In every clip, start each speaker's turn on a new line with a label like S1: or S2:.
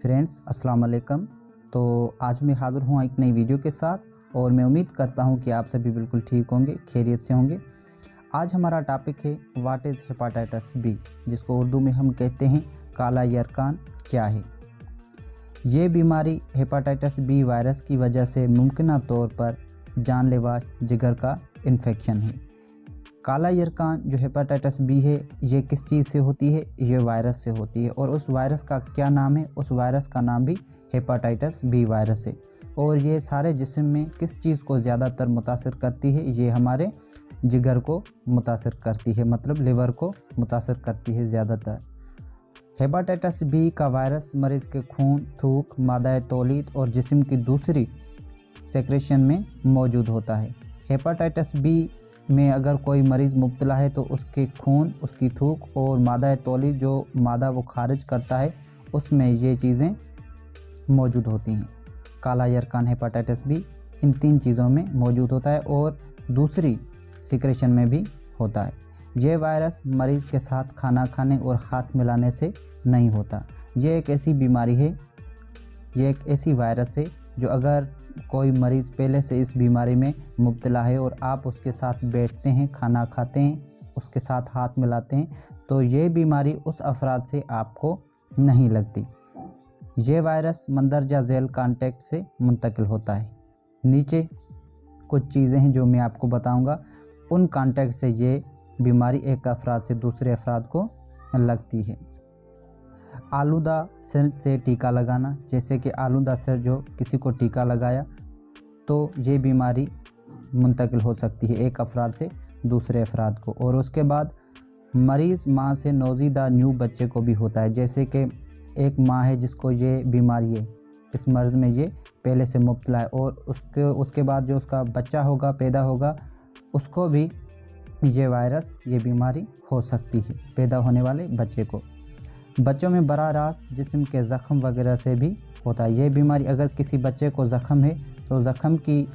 S1: Friends अस्सलाम वालेकुम। तो आज मैं हाज़िर हूँ एक नई वीडियो के साथ और मैं उम्मीद करता हूँ कि आप सभी बिल्कुल ठीक होंगे, खैरियत से होंगे। आज हमारा टॉपिक है व्हाट इज़ हेपाटाइटिस बी, जिसको उर्दू में हम कहते हैं काला यरकान क्या है। ये बीमारी हेपाटाइटिस बी वायरस की वजह से मुमकिन तौर पर जानलेवा जिगर का इन्फेक्शन है। काला यरकान जो हेपाटाइटिस बी है ये किस चीज़ से होती है? ये वायरस से होती है। और उस वायरस का क्या नाम है? उस वायरस का नाम भी हेपाटाइटिस बी वायरस है। और ये सारे जिस्म में किस चीज़ को ज़्यादातर मुतासर करती है? ये हमारे जिगर को मुतासर करती है, मतलब लिवर को मुतासर करती है ज़्यादातर। हेपाटाइटिस बी का वायरस मरीज़ के खून, थूक, मादा तौलीद और जिस्म की दूसरी सेक्रेशन में मौजूद होता है। हेपाटाइटिस बी में अगर कोई मरीज़ मुब्तला है तो उसके खून, उसकी थूक और मादा तौलीद जो मादा वो खारिज करता है उसमें ये चीज़ें मौजूद होती हैं। काला यरकान हेपाटाइटिस बी इन तीन चीज़ों में मौजूद होता है और दूसरी सिक्रेशन में भी होता है। ये वायरस मरीज़ के साथ खाना खाने और हाथ मिलाने से नहीं होता। ये एक ऐसी बीमारी है, ये एक ऐसी वायरस है जो अगर कोई मरीज़ पहले से इस बीमारी में मुब्तला है और आप उसके साथ बैठते हैं, खाना खाते हैं, उसके साथ हाथ मिलाते हैं, तो ये बीमारी उस अफराद से आपको नहीं लगती। ये वायरस मंदरजा झैल कांटेक्ट से मुंतकिल होता है। नीचे कुछ चीज़ें हैं जो मैं आपको बताऊंगा, उन कांटेक्ट से ये बीमारी एक अफराद से दूसरे अफराद को लगती है। आलूदा सेल से टीका लगाना, जैसे कि आलूदा सेल जो किसी को टीका लगाया तो ये बीमारी मुंतकिल हो सकती है एक अफराद से दूसरे अफराद को। और उसके बाद मरीज़ माँ से नौज़ीदा न्यू बच्चे को भी होता है, जैसे कि एक माँ है जिसको ये बीमारी है, इस मर्ज़ में ये पहले से मुब्तला है और उसके बाद जो उसका बच्चा होगा, पैदा होगा, उसको भी ये वायरस, ये बीमारी हो सकती है, पैदा होने वाले बच्चे को। बच्चों में बराह रास्त जिस्म के ज़ख़म वगैरह से भी होता है। ये बीमारी अगर किसी बच्चे को ज़ख़म है तो ज़ख़म की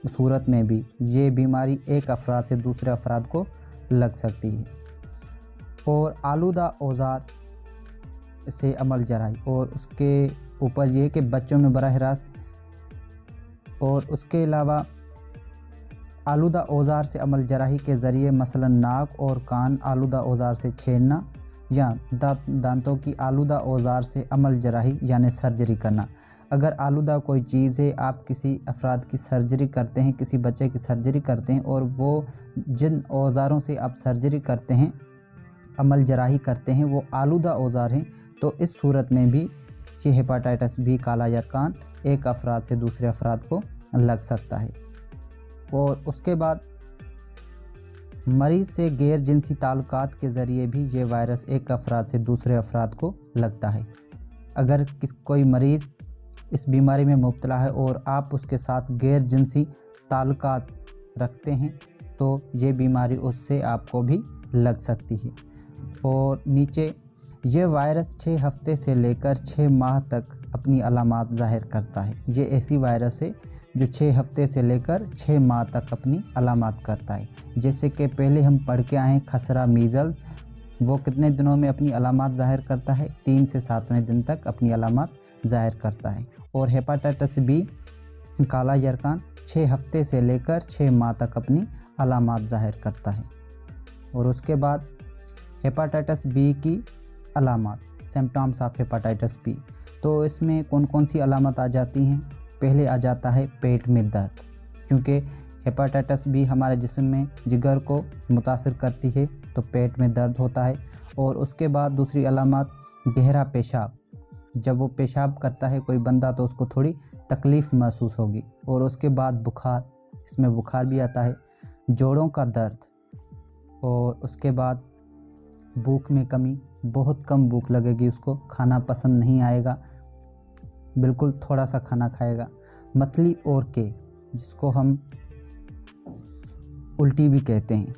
S1: सूरत में भी ये बीमारी एक अफराद से दूसरे अफराद को लग सकती है। और आलूदा औज़ार से अमल जराई, और उसके ऊपर ये कि बच्चों में बराह रास्त, और उसके अलावा आलूदा औज़ार से अमल जराही के ज़रिए मसलन नाक और कान आलूदा औज़ार से छेड़ना या दांतों की आलूदा औज़ार से अमल जराही यानी सर्जरी करना। अगर आलूदा कोई चीज़ है, आप किसी अफराद की सर्जरी करते हैं, किसी बच्चे की सर्जरी करते हैं और वो जिन औज़ारों से आप सर्जरी करते हैं, अमल जराही करते हैं, वो आलूदा औज़ार हैं, तो इस सूरत में भी ये हेपाटाइटिस बी काला यरकान एक अफराद से दूसरे अफराद को लग सकता है। और उसके बाद मरीज़ से गैर जिनसी ताल्लुकात के ज़रिए भी ये वायरस एक अफराद से दूसरे अफराद को लगता है। अगर कोई मरीज़ इस बीमारी में मुब्तला है और आप उसके साथ गैर जिनसी ताल्लुकात रखते हैं तो ये बीमारी उससे आपको भी लग सकती है। और नीचे ये वायरस 6 हफ्ते से लेकर 6 माह तक अपनी अलामात ज़ाहिर करता है। ये ऐसी वायरस है जो 6 हफ्ते से लेकर 6 माह तक अपनी अलामात करता है। जैसे कि पहले हम पढ़ के आए खसरा, मीज़ल, वो कितने दिनों में अपनी अलामात ज़ाहिर करता है? 3 से 7वें दिन तक अपनी अलामात ज़ाहिर करता है। और हेपाटाइटिस बी काला यरकान 6 हफ्ते से लेकर 6 माह तक अपनी अलामात ज़ाहिर करता है। और उसके बाद हेपाटाइटिस बी की अलामात, सिम्पटम्स ऑफ हेपाटाइटिस बी, तो इसमें कौन कौन सी अलामत आ जाती हैं? पहले आ जाता है पेट में दर्द, क्योंकि हेपाटाइटिस बी हमारे जिस्म में जिगर को मुतासर करती है तो पेट में दर्द होता है। और उसके बाद दूसरी अलामत गहरा पेशाब, जब वो पेशाब करता है कोई बंदा तो उसको थोड़ी तकलीफ़ महसूस होगी। और उसके बाद बुखार, इसमें बुखार भी आता है, जोड़ों का दर्द, और उसके बाद भूख में कमी, बहुत कम भूख लगेगी उसको, खाना पसंद नहीं आएगा, बिल्कुल थोड़ा सा खाना खाएगा, मतली और के, जिसको हम उल्टी भी कहते हैं।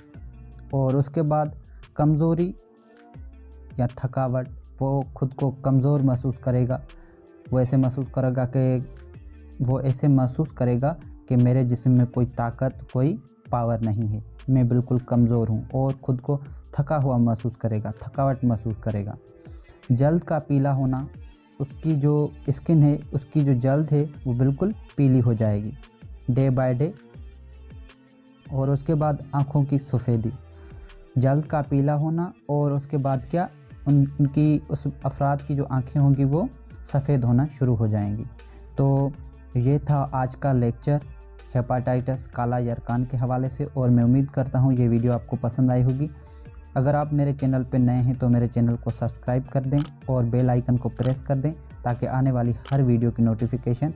S1: और उसके बाद कमज़ोरी या थकावट, वो खुद को कमज़ोर महसूस करेगा, वो ऐसे महसूस करेगा कि मेरे जिस्म में कोई ताकत, कोई पावर नहीं है, मैं बिल्कुल कमज़ोर हूँ, और ख़ुद को थका हुआ महसूस करेगा, थकावट महसूस करेगा। जल्द का पीला होना, اس کی جو اسکن ہے، اس کی جو جلد ہے وہ بالکل پیلی ہو جائے گی ڈے بائی ڈے۔ اور اس کے بعد آنکھوں کی سفیدی، جلد کا پیلا ہونا، اور اس کے بعد کیا ان کی اس افراد کی جو آنکھیں ہوں گی وہ سفید ہونا شروع ہو جائیں گی۔ تو یہ تھا آج کا لیکچر ہیپاٹائٹس کالا یرقان کے حوالے سے، اور میں امید کرتا ہوں یہ ویڈیو آپ کو پسند آئی ہوگی۔ اگر آپ میرے چینل پہ نئے ہیں تو میرے چینل کو سبسکرائب کر دیں اور بیل آئیکن کو پریس کر دیں تاکہ آنے والی ہر ویڈیو کی نوٹیفیکیشن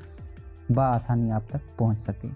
S1: بآسانی آپ تک پہنچ سکے۔